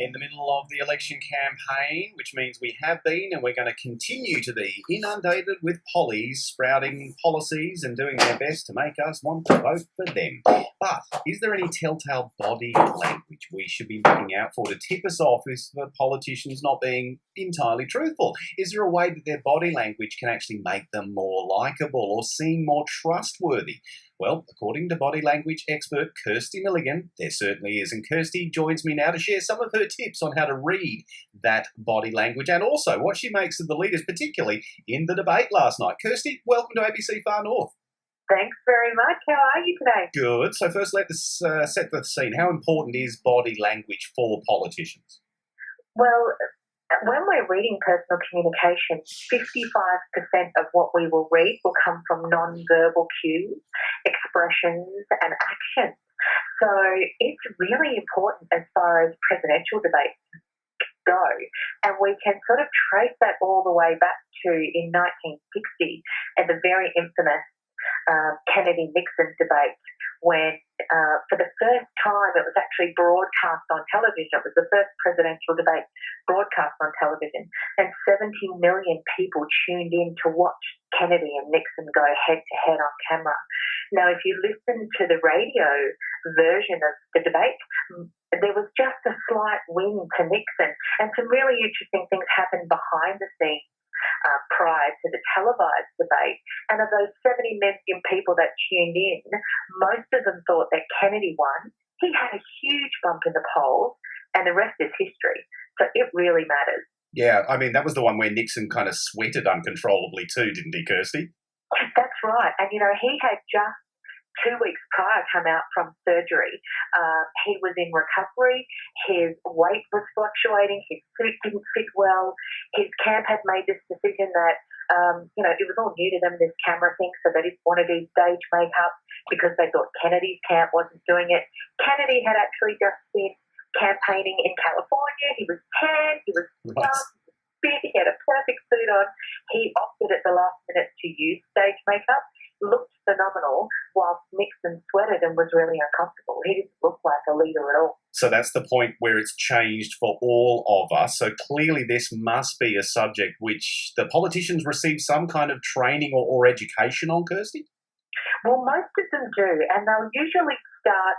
in the middle of the election campaign, which means we have been and we're going to continue to be inundated with pollies sprouting policies and doing their best to make us want to vote for them. But is there any telltale body language we should be looking out for to tip us off as the politicians not being entirely truthful? Is there a way that their body language can actually make them more likeable or seem more trustworthy? Well, according to body language expert Kirsty Milligan, there certainly is. And Kirsty joins me now to share some of her tips on how to read that body language and also what she makes of the leaders, particularly in the debate last night. Kirsty, welcome to ABC Far North. Thanks very much. How are you today? Good. So first, let's set the scene. How important is body language for politicians? Well, when we're reading personal communication, 55% of what we will read will come from non-verbal cues, expressions and actions. So it's really important as far as presidential debates go. And we can sort of trace that all the way back to in 1960 and the very infamous Kennedy-Nixon debate when for the first time it was actually broadcast on television. It was the first presidential debate broadcast on television, and 70 million people tuned in to watch Kennedy and Nixon go head-to-head on camera. Now, if you listen to the radio version of the debate, there was just a slight win to Nixon, and some really interesting things happened behind the scenes prior to the televised debate. And of those 70 million people that tuned in, most of them thought that Kennedy won. He had a huge bump in the polls, and the rest is history. So it really matters. Yeah, I mean, that was the one where Nixon kind of sweated uncontrollably too, didn't he, Kirsty? That's right. And, he had just 2 weeks prior come out from surgery. He was in recovery. His weight was fluctuating. His suit didn't fit well. His camp had made this decision that, it was all new to them, this camera thing, so they didn't want to do stage makeup because they thought Kennedy's camp wasn't doing it. Kennedy had actually just been campaigning in California. He was tan. He was young. He was big. He had a perfect suit on. He opted at the last minute to use stage makeup. Looked phenomenal, whilst Nixon sweated and was really uncomfortable. He didn't look like a leader at all. So that's the point where it's changed for all of us. So clearly this must be a subject which the politicians receive some kind of training or education on, Kirsty? Well, most of them do, and they'll usually start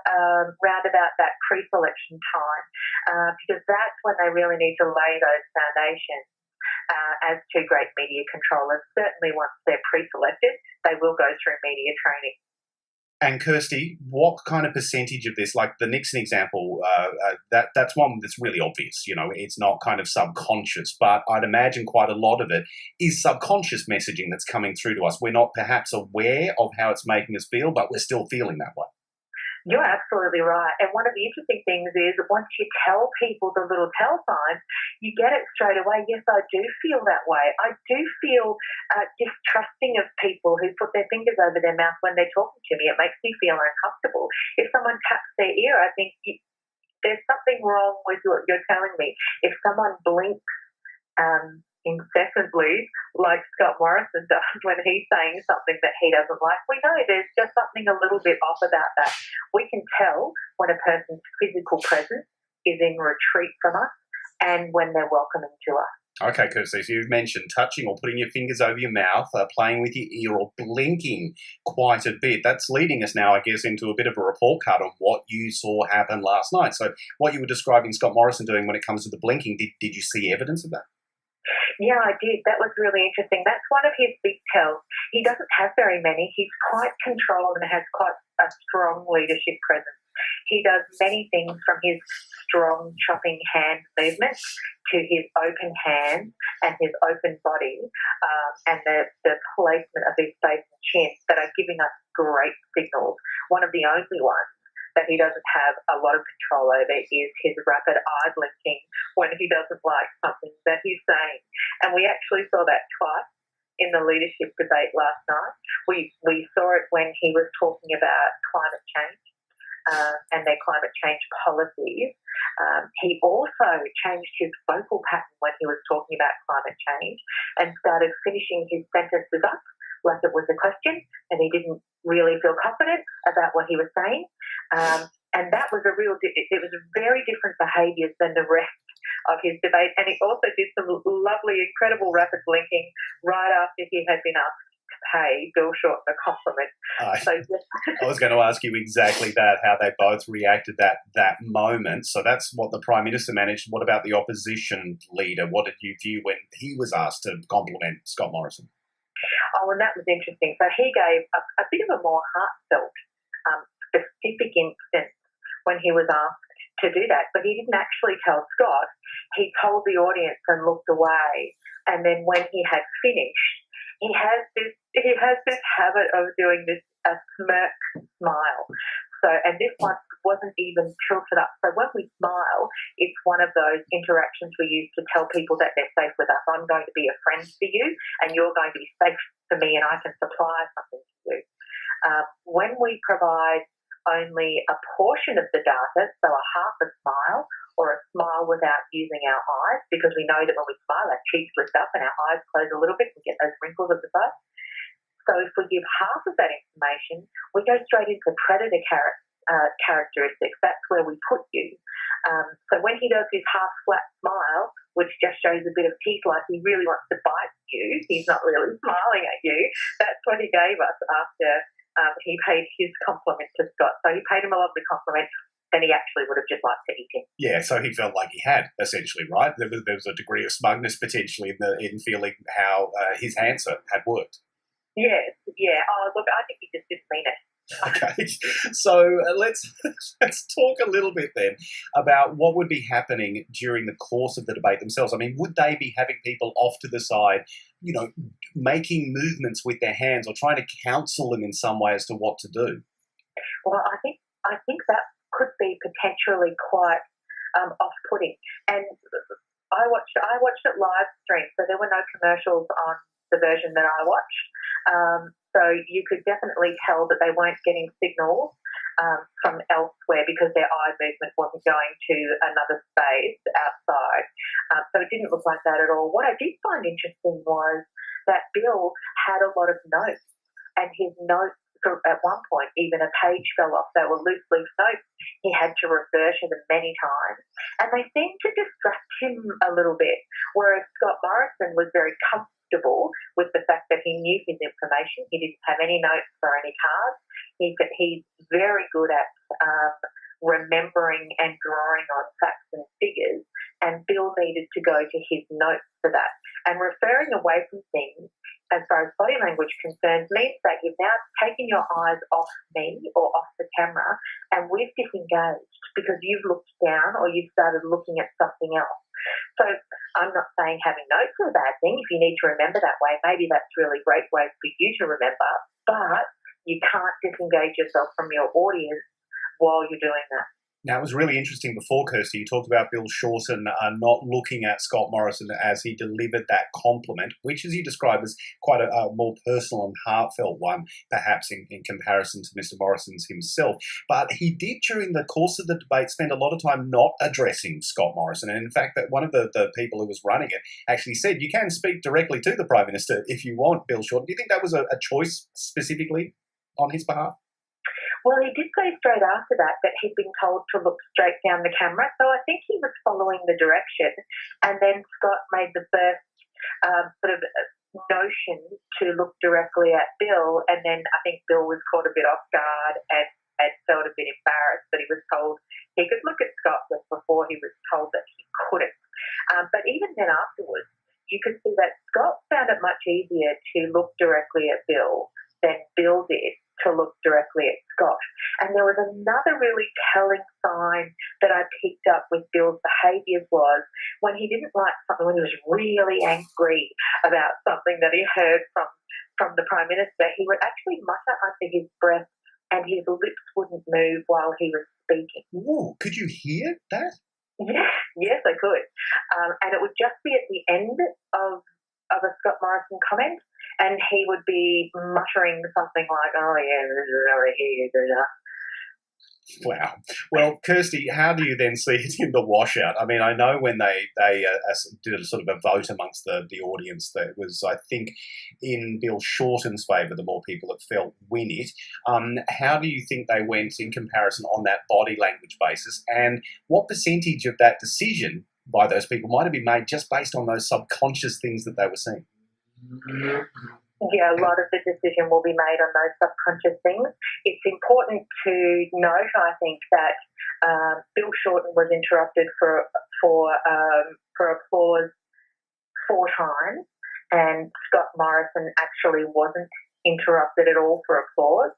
round about that pre-selection time because that's when they really need to lay those foundations. As two great media controllers, certainly once they're pre-selected, they will go through media training. And Kirsty, what kind of percentage of this, like the Nixon example, that's one that's really obvious, it's not kind of subconscious, but I'd imagine quite a lot of it is subconscious messaging that's coming through to us. We're not perhaps aware of how it's making us feel, but we're still feeling that way. You're absolutely right. And one of the interesting things is once you tell people the little tell signs, you get it straight away. Yes, I do feel that way. I do feel distrusting of people who put their fingers over their mouth when they're talking to me. It makes me feel uncomfortable. If someone taps their ear, I think there's something wrong with what you're telling me. If someone blinks incessantly, like Scott Morrison does when he's saying something that he doesn't like, we know there's just something a little bit off about that. We can tell when a person's physical presence is in retreat from us and when they're welcoming to us. Okay, Kirsty, so you've mentioned touching or putting your fingers over your mouth, playing with your ear or blinking quite a bit. That's leading us now, I guess, into a bit of a report card on what you saw happen last night. So what you were describing Scott Morrison doing when it comes to the blinking, did you see evidence of that? Yeah, I did. That was really interesting. That's one of his big tells. He doesn't have very many. He's quite controlled and has quite a strong leadership presence. He does many things from his strong chopping hand movements to his open hands and his open body and the placement of his face and chin that are giving us great signals. One of the only ones that he doesn't have a lot of control over is his rapid eye blinking when he doesn't like something that he's saying. And we actually saw that twice in the leadership debate last night. We saw it when he was talking about climate change and their climate change policies. He also changed his vocal pattern when he was talking about climate change and started finishing his sentences up like it was a question, and he didn't really feel confident about what he was saying. And that was it was very different behaviours than the rest of his debate. And he also did some lovely, incredible rapid blinking right after he had been asked to pay Bill Shorten a compliment. I was going to ask you exactly that, how they both reacted that moment. So that's what the Prime Minister managed. What about the opposition leader? What did you view when he was asked to compliment Scott Morrison? Oh, and that was interesting. So he gave a bit of a more heartfelt, specific instance when he was asked to do that, but he didn't actually tell Scott. He told the audience and looked away, and then when he had finished, he has this habit of doing this a smirk smile. So, and this one wasn't even tilted up. So when we smile, it's one of those interactions we use to tell people that they're safe with us. I'm going to be a friend for you, and you're going to be safe for me, and I can supply something to you. When we provide only a portion of the data, so a half a smile or a smile without using our eyes, because we know that when we smile, our cheeks lift up and our eyes close a little bit and get those wrinkles at the side. So if we give half of that information, we go straight into predator characteristics. That's where we put you. So when he does his half flat smile, which just shows a bit of teeth like he really wants to bite you, he's not really smiling at you, that's what he gave us after he paid his compliment to Scott. So he paid him a lovely compliment, and he actually would have just liked to eat him. Yeah, so he felt like he had, essentially, right? There was a degree of smugness potentially in feeling how his answer had worked. Yes, yeah. Oh, look, I think he just didn't mean it. Okay, so let's talk a little bit then about what would be happening during the course of the debate themselves. I mean, would they be having people off to the side, making movements with their hands or trying to counsel them in some way as to what to do? Well, I think that could be potentially quite off-putting. And I watched it live stream, so there were no commercials on the version that I watched. So you could definitely tell that they weren't getting signals from elsewhere because their eye movement wasn't going to another space outside. So it didn't look like that at all. What I did find interesting was that Bill had a lot of notes, and his notes, at one point, even a page fell off. They were loose leaf notes. He had to refer to them many times, and they seemed to distract him a little bit, whereas Scott Morrison was very comfortable with the fact that he knew his information. He didn't have any notes or any cards. He's very good at remembering and drawing on facts and figures, and Bill needed to go to his notes for that. And referring away from things, as far as body language concerns, means that you've now taken your eyes off me or off the camera, and we've disengaged because you've looked down or you've started looking at something else. So I'm not saying having notes is a bad thing. If you need to remember that way, maybe that's a really great way for you to remember, but you can't disengage yourself from your audience while you're doing that. Now, it was really interesting before, Kirsty, you talked about Bill Shorten not looking at Scott Morrison as he delivered that compliment, which, as you described, was quite a more personal and heartfelt one, perhaps in comparison to Mr. Morrison's himself. But he did, during the course of the debate, spend a lot of time not addressing Scott Morrison. And in fact, that one of the people who was running it actually said, you can speak directly to the Prime Minister if you want, Bill Shorten. Do you think that was a choice specifically on his behalf? Well, he did say straight after that he'd been told to look straight down the camera. So I think he was following the direction. And then Scott made the first sort of notion to look directly at Bill. And then I think Bill was caught a bit off guard and felt a bit embarrassed that he was told he could look at Scott before he was told that he couldn't. But even then afterwards, you could see that Scott found it much easier to look directly at Bill than Bill did to look directly at Scott. And there was another really telling sign that I picked up with Bill's behaviours was when he didn't like something, when he was really angry about something that he heard from the Prime Minister, he would actually mutter under his breath and his lips wouldn't move while he was speaking. Ooh, could you hear that? Yes, I could. And it would just be at the end of a Scott Morrison comment, and he would be muttering something like, oh, yeah, Wow. Well, Kirsty, how do you then see it in the washout? I mean, I know when they did a sort of a vote amongst the audience that was, I think, in Bill Shorten's favour, the more people that felt win it. How do you think they went in comparison on that body language basis? And what percentage of that decision by those people might have been made just based on those subconscious things that they were seeing? Yeah, a lot of the decision will be made on those subconscious things. It's important to note, I think, that Bill Shorten was interrupted for applause 4 times, and Scott Morrison actually wasn't interrupted at all for applause.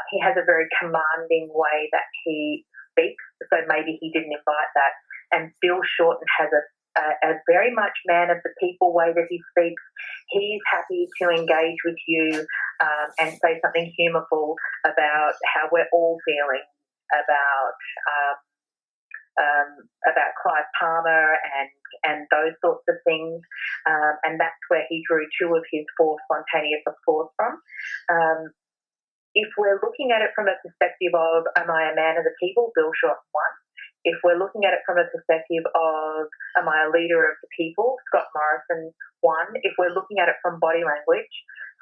He has a very commanding way that he speaks, so maybe he didn't invite that. And Bill Shorten has a very much man of the people way that he speaks. He's happy to engage with you and say something humourful about how we're all feeling about Clive Palmer and those sorts of things. And that's where he drew 2 of his 4 spontaneous applause from. If we're looking at it from a perspective of, am I a man of the people? Bill Shorten won. If we're looking at it from a perspective of, am I a leader of the people? Scott Morrison won. If we're looking at it from body language,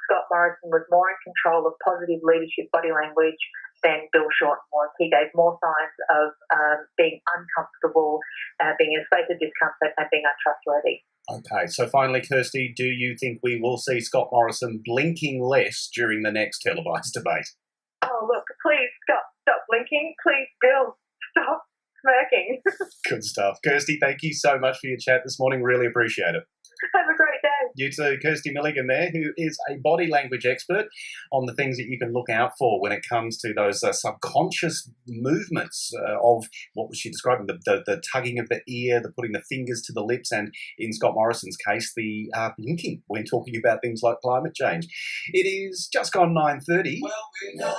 Scott Morrison was more in control of positive leadership body language than Bill Shorten was. He gave more signs of being uncomfortable, being in a space of discomfort, and being untrustworthy. Okay, so finally, Kirsty, do you think we will see Scott Morrison blinking less during the next televised debate? Oh, look, please stop blinking. Please, Bill, stop smirking. Good stuff. Kirsty, thank you so much for your chat this morning. Really appreciate it. Have a great day. You too. Kirsty Milligan there, who is a body language expert on the things that you can look out for when it comes to those subconscious movements of, what was she describing, the tugging of the ear, the putting the fingers to the lips, and in Scott Morrison's case, the blinking when talking about things like climate change. It is just gone 9:30. Well, we know.